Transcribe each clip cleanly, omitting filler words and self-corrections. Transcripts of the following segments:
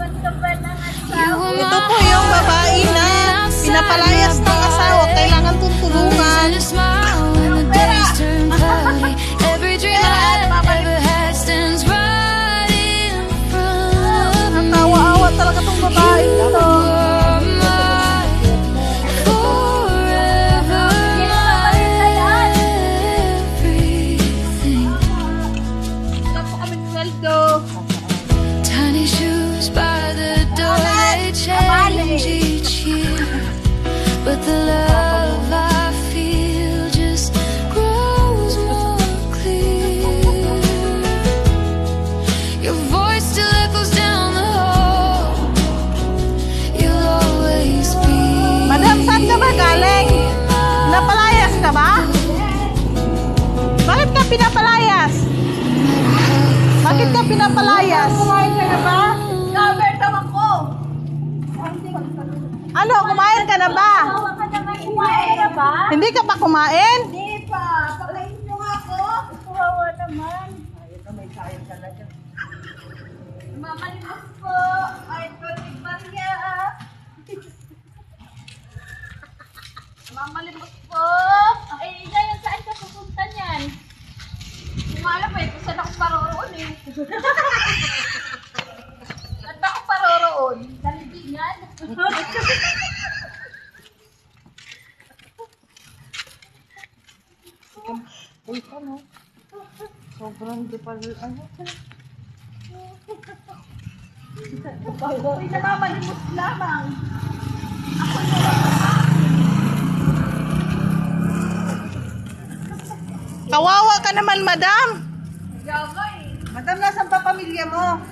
Ito po yung babae na pinapalayas ng asawa. Kailangan tutulungan. Natawa-awa talaga itong babae ito. Tiny shoes by the door, they change each year, but the love I feel just grows more clear. Your voice still echoes down the hall. You'll always be. Madam, saan ka ba galing? Pinapalayas ka ba? Bakit ka pinapalayas? Bakit ka pinapalayas? Kumain ka na ba? Cover daw ako. Ano, kumain ka na ba? Kumain ka ba? Hindi ka pa kumain? Hindi pa. Pakain mo nga ako. Kawawa naman. Ayun na, may sayang talaga. Mamalimos po. Ay, Tony Maria. Mamalimos po. Ay, ngayon saan ka pupunta niyan? Kung alam mo eh, kung saan ako paroroon eh. Saan ba ako paroroon? Dalibingan? Uy, ano? Sobrang di pa ano? Uy, namamalimos lamang. Kawawa ka naman, madam. Yawa eh. Madam, nasan pa pamilya mo?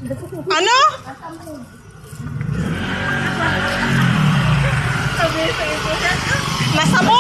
Nasa mood. Ano? Nasa mood. Nasa mo?